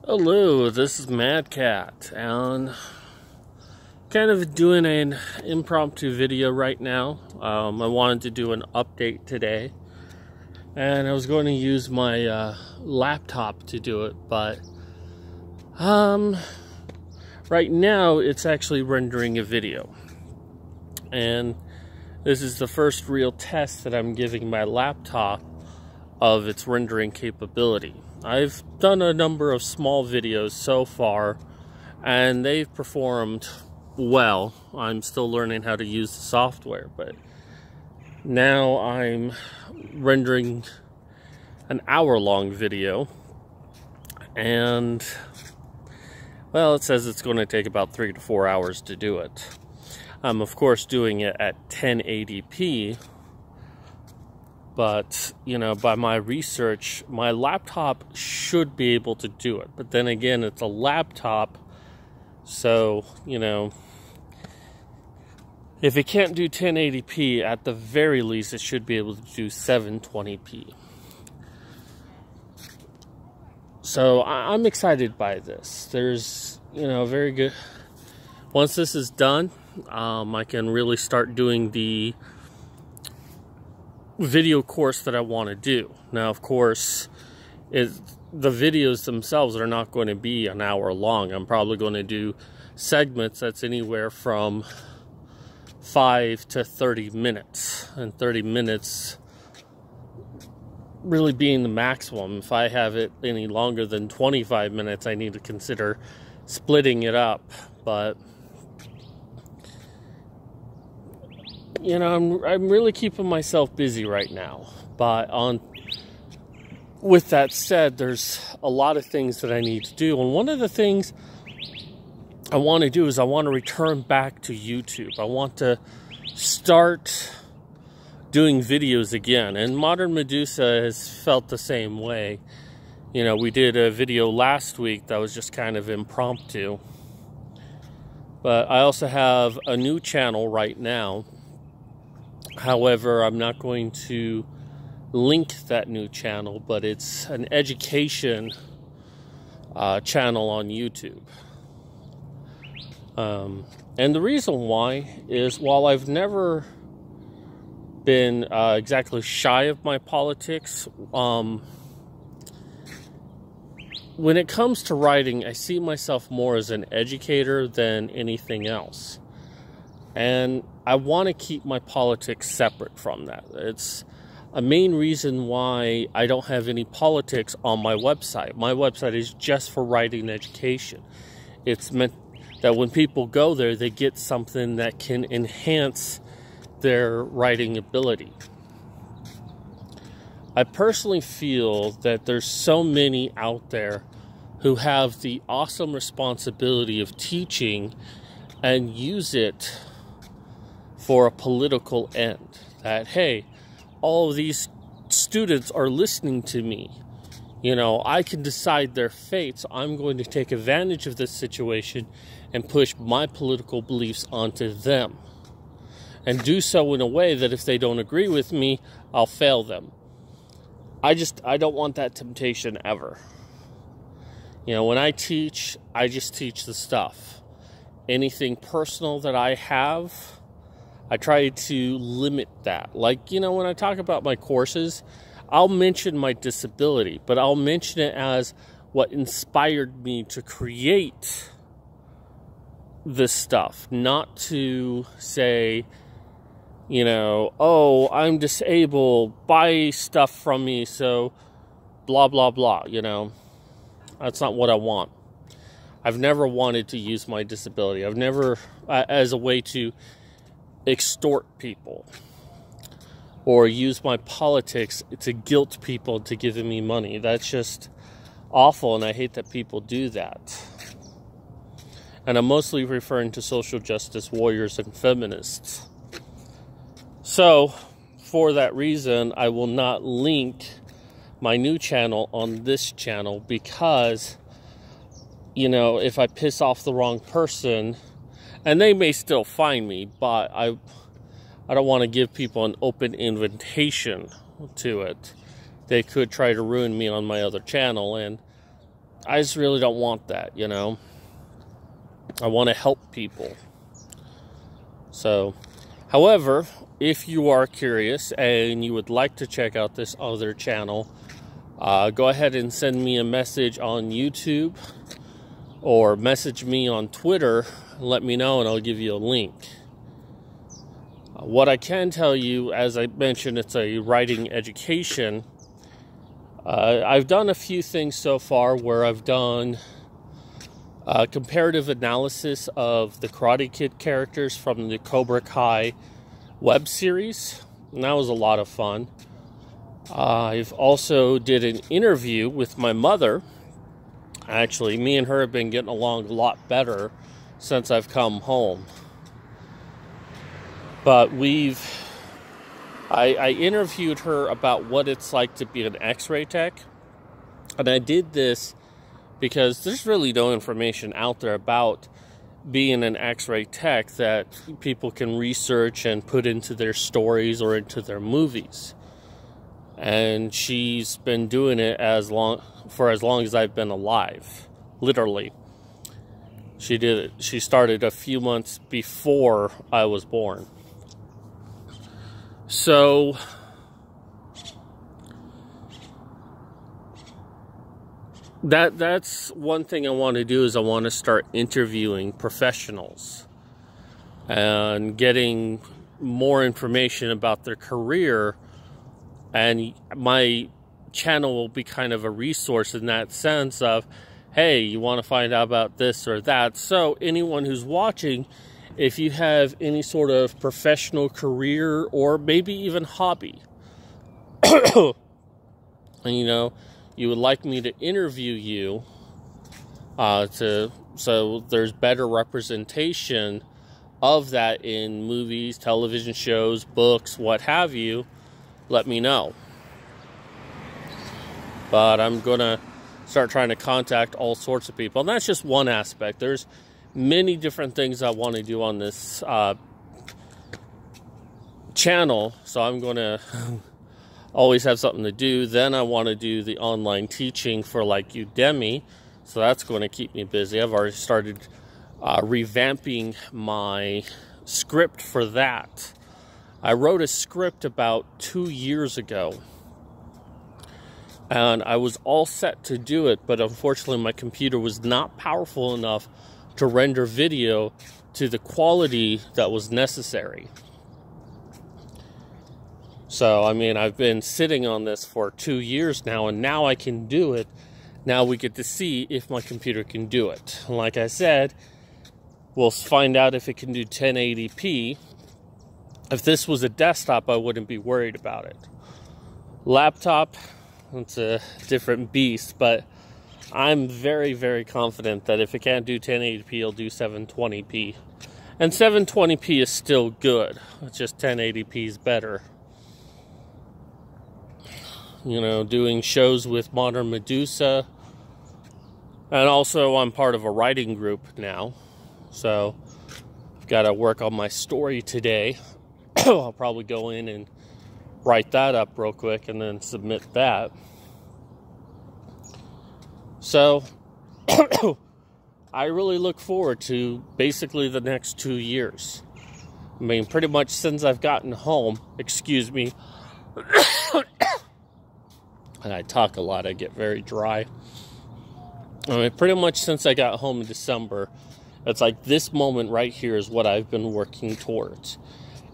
Hello, this is Mad Cat, and kind of doing an impromptu video right now. I wanted to do an update today, and I was going to use my laptop to do it, but right now it's actually rendering a video, and this is the first real test that I'm giving my laptop of its rendering capability. I've done a number of small videos so far, and they've performed well. I'm still learning how to use the software, but now I'm rendering an hour-long video, and well, it says it's going to take about 3 to 4 hours to do it. I'm of course doing it at 1080p, but, you know, by my research, my laptop should be able to do it. But then again, it's a laptop, so, you know, if it can't do 1080p, at the very least, it should be able to do 720p. So, I'm excited by this. There's, you know, very good... Once this is done, I can really start doing the video course that I want to do. Now, of course, the videos themselves are not going to be an hour long. I'm probably going to do segments that's anywhere from 5 to 30 minutes, and 30 minutes really being the maximum. If I have it any longer than 25 minutes, I need to consider splitting it up. But you know, I'm really keeping myself busy right now. But with that said, there's a lot of things that I need to do. And one of the things I want to do is I want to return back to YouTube. I want to start doing videos again. And Modern Medusa has felt the same way. You know, we did a video last week that was just kind of impromptu. But I also have a new channel right now. However, I'm not going to link that new channel, but it's an education channel on YouTube. And the reason why is, while I've never been exactly shy of my politics, when it comes to writing, I see myself more as an educator than anything else. And I want to keep my politics separate from that. It's a main reason why I don't have any politics on my website. My website is just for writing and education. It's meant that when people go there, they get something that can enhance their writing ability. I personally feel that there's so many out there who have the awesome responsibility of teaching and use it for a political end. That, hey, all of these students are listening to me. You know, I can decide their fate, so I'm going to take advantage of this situation and push my political beliefs onto them. And do so in a way that if they don't agree with me, I'll fail them. I don't want that temptation ever. You know, when I teach, I just teach the stuff. Anything personal that I have, I try to limit that. Like, you know, when I talk about my courses, I'll mention my disability, but I'll mention it as what inspired me to create this stuff. Not to say, you know, oh, I'm disabled, buy stuff from me, so blah, blah, blah, you know. That's not what I want. I've never wanted to use my disability. I've never, as a way to extort people or use my politics to guilt people to giving me money. That's just awful, and I hate that people do that. And I'm mostly referring to social justice warriors and feminists. So, for that reason, I will not link my new channel on this channel because, you know, if I piss off the wrong person, and they may still find me, but I don't want to give people an open invitation to it. They could try to ruin me on my other channel, and I just really don't want that, you know. I want to help people. So, however, if you are curious and you would like to check out this other channel, go ahead and send me a message on YouTube or message me on Twitter. Let me know and I'll give you a link. What I can tell you, as I mentioned, it's a writing education. I've done a few things so far where I've done comparative analysis of the Karate Kid characters from the Cobra Kai web series, and that was a lot of fun. I've also did an interview with my mother. Actually, me and her have been getting along a lot better since I've come home. But I interviewed her about what it's like to be an X-ray tech. And I did this because there's really no information out there about being an X-ray tech that people can research and put into their stories or into their movies. And she's been doing it for as long as I've been alive, literally. She did it. She started a few months before I was born. So that's one thing I want to do, is I want to start interviewing professionals and getting more information about their career. And my channel will be kind of a resource in that sense of, hey, you want to find out about this or that. So anyone who's watching, if you have any sort of professional career or maybe even hobby, and you know, you would like me to interview you, so there's better representation of that in movies, television shows, books, what have you, let me know. But I'm gonna start trying to contact all sorts of people, and that's just one aspect. There's many different things I want to do on this channel, so I'm gonna always have something to do. Then I want to do the online teaching for like Udemy, so that's going to keep me busy. I've already started revamping my script for that. I wrote a script about 2 years ago, and I was all set to do it, but unfortunately my computer was not powerful enough to render video to the quality that was necessary. So, I mean, I've been sitting on this for 2 years now, and now I can do it. Now we get to see if my computer can do it. And like I said, we'll find out if it can do 1080p. If this was a desktop, I wouldn't be worried about it. Laptop, it's a different beast, but I'm very, very confident that if it can't do 1080p, it'll do 720p. And 720p is still good. It's just 1080p is better. You know, doing shows with Modern Medusa. And also, I'm part of a writing group now. So, I've got to work on my story today. I'll probably go in and write that up real quick and then submit that. So, I really look forward to basically the next 2 years. I mean, pretty much since I've gotten home, excuse me, and I talk a lot, I get very dry. I mean, pretty much since I got home in December, it's like this moment right here is what I've been working towards.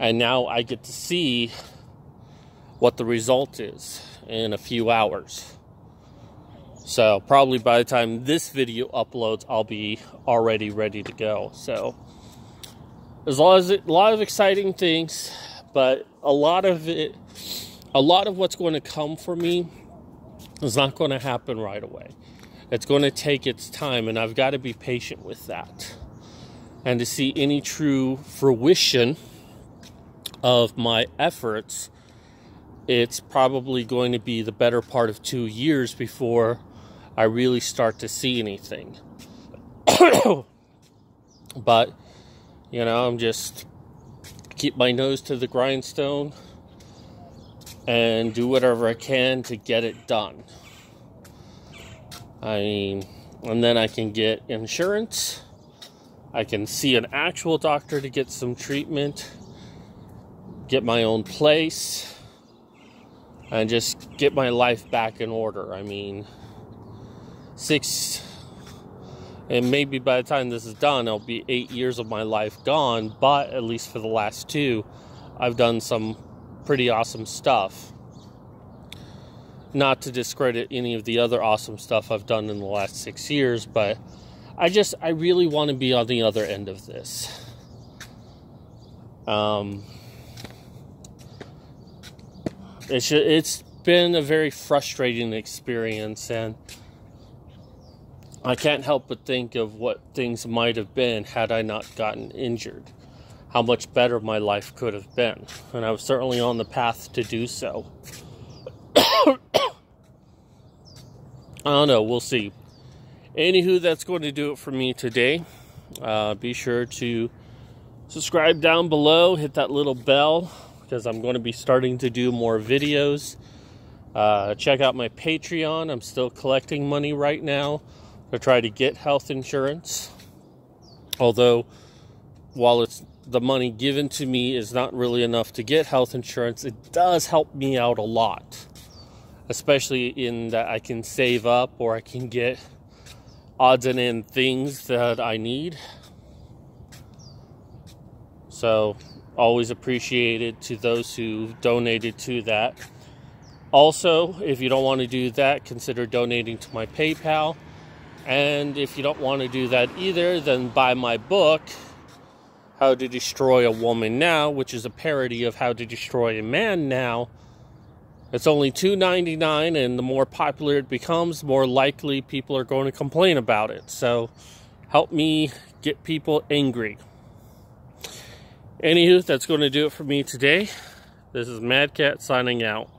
And now I get to see what the result is in a few hours. So probably by the time this video uploads, I'll be already ready to go. So there's a lot of exciting things, but a lot of what's going to come for me is not going to happen right away. It's going to take its time, and I've got to be patient with that. And to see any true fruition of my efforts, it's probably going to be the better part of 2 years before I really start to see anything. But, you know, I'm just keep my nose to the grindstone and do whatever I can to get it done. I mean, And then I can get insurance. I can see an actual doctor to get some treatment, get my own place, and just get my life back in order. I mean, and maybe by the time this is done, it'll be 8 years of my life gone, but at least for the last 2, I've done some pretty awesome stuff. Not to discredit any of the other awesome stuff I've done in the last 6 years, but I really want to be on the other end of this. It's been a very frustrating experience, and I can't help but think of what things might have been had I not gotten injured. How much better my life could have been. And I was certainly on the path to do so. I don't know, we'll see. Anywho, that's going to do it for me today. Be sure to subscribe down below, hit that little bell, because I'm going to be starting to do more videos. Check out my Patreon. I'm still collecting money right now to try to get health insurance. Although, while the money given to me is not really enough to get health insurance, it does help me out a lot. Especially in that I can save up, or I can get odds and end things that I need. So, always appreciated to those who donated to that. Also, if you don't want to do that, consider donating to my PayPal. And if you don't want to do that either, then buy my book, How to Destroy a Woman Now, which is a parody of How to Destroy a Man Now. It's only $2.99, and the more popular it becomes, the more likely people are going to complain about it. So, help me get people angry. Anywho, that's going to do it for me today. This is Mad Cat signing out.